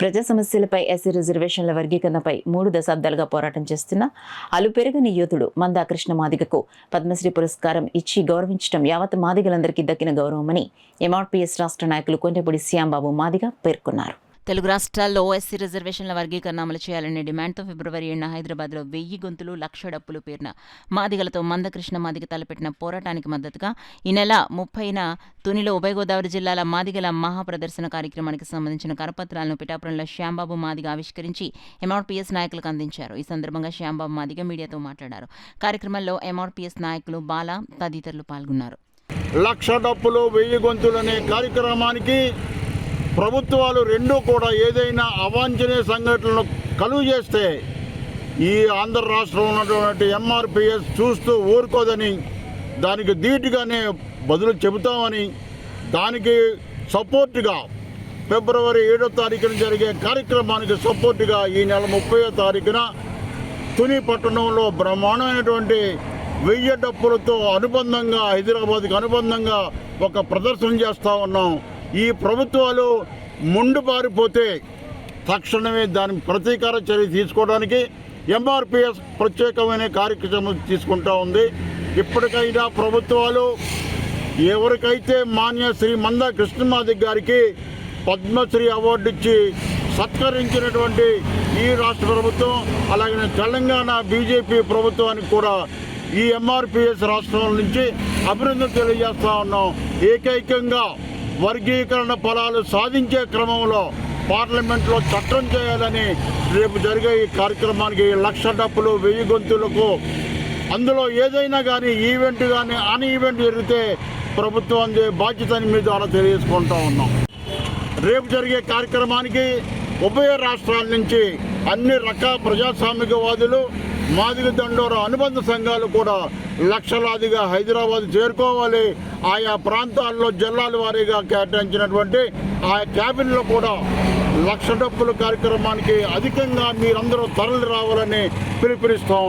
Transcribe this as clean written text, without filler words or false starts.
ప్రజా సమస్యలపై ఎస్సీ రిజర్వేషన్ల వర్గీకరణపై 3 దశాబ్దాలుగా పోరాటం చేస్తున్న అలుపెరగని యోధుడు మందా కృష్ణ మాదిగకు పద్మశ్రీ పురస్కారం ఇచ్చి గౌరవించడం యావత్ మాదిగలందరికీ దక్కిన గౌరవమని ఎంఆర్పీఎస్ రాష్ట్ర నాయకులు కొంటెపూడి శ్యాంబాబు మాదిగ పేర్కొన్నారు. తెలుగు రాష్ట్రాల్లో ఎస్సీ రిజర్వేషన్ల వర్గీకరణ అమలు చేయాలనే డిమాండ్తో ఫిబ్రవరి 7న హైదరాబాద్లో 1000 గొంతులు 1,00,000 డప్పులు పేరిన మాదిగలతో మందకృష్ణ మాదిగ తలపెట్టిన పోరాటానికి మద్దతుగా ఈ నెల 30న తునిలో ఉభయ గోదావరి జిల్లాల మాదిగల మహాప్రదర్శన కార్యక్రమానికి సంబంధించిన కరపత్రాలను పిఠాపురంలో శ్యాంబాబు మాదిగ ఆవిష్కరించి ఎంఆర్పీఎస్ నాయకులకు అందించారు. ఈ సందర్భంగా శ్యాంబాబు మాదిగ మీడియాతో మాట్లాడారు. కార్యక్రమంలో ఎంఆర్పీఎస్ నాయకులు బాల తదితరులు పాల్గొన్నారు. 1,00,000 డప్పులు 1000 గొంతులు అనే కార్యక్రమానికి ప్రభుత్వాలు రెండూ కూడా ఏదైనా అవాంఛనీయ సంఘటనలను కలుగు చేస్తే ఈ ఆంధ్ర రాష్ట్రంలో ఉన్నటువంటి ఎంఆర్పీఎస్ చూస్తూ ఊరుకోదని, దానికి ధీటుగానే బదులు చెబుతామని, దానికి సపోర్టుగా ఫిబ్రవరి 7వ తారీఖున జరిగే కార్యక్రమానికి సపోర్టుగా ఈ నెల 30వ తారీఖున తుని పట్టణంలో బ్రహ్మాండమైనటువంటి 1000 డప్పులతో అనుబంధంగా హైదరాబాద్కి అనుబంధంగా ఒక ప్రదర్శన చేస్తూ ఉన్నాం. ఈ ప్రభుత్వాలు ముందు పారిపోతే తక్షణమే దాని ప్రతీకార చర్య తీసుకోవడానికి ఎంఆర్పీఎస్ ప్రత్యేకమైన కార్యక్రమం తీసుకుంటూ ఉంది. ఇప్పటికైనా ప్రభుత్వాలు ఎవరికైతే మాన్య శ్రీ మందా కృష్ణమాదిగ గారికి పద్మశ్రీ అవార్డు ఇచ్చి సత్కరించినటువంటి ఈ రాష్ట్ర ప్రభుత్వం, అలాగే తెలంగాణ బీజేపీ ప్రభుత్వానికి కూడా ఈ ఎంఆర్పీఎస్ రాష్ట్రాల నుంచి అభినందన తెలియజేస్తూ ఉన్నాం. ఏకైకంగా వర్గీకరణ ఫలాలు సాధించే క్రమంలో పార్లమెంట్లో చట్టం చేయాలని రేపు జరిగే ఈ కార్యక్రమానికి 1,00,000 డప్పులు 1000 గొంతులకు అందులో ఏదైనా కానీ ఈవెంట్ కానీ అన్ ఈవెంట్ జరిగితే ప్రభుత్వం అందే బాధ్యతని మీ ద్వారా తెలియజేసుకుంటూ ఉన్నాం. రేపు జరిగే కార్యక్రమానికి ఉభయ రాష్ట్రాల నుంచి అన్ని రకాల ప్రజాస్వామికవాదులు, మాదిగ దండోర అనుబంధ సంఘాలు కూడా లక్షలాదిగా హైదరాబాద్ చేరుకోవాలి. ఆయా ప్రాంతాల్లో జిల్లాల వారీగా కేటాయించినటువంటి ఆ క్యాబిన్లో కూడా 1,00,000 డప్పుల కార్యక్రమానికి అధికంగా మీరందరూ తరలి రావాలని పిలుపునిస్తాం.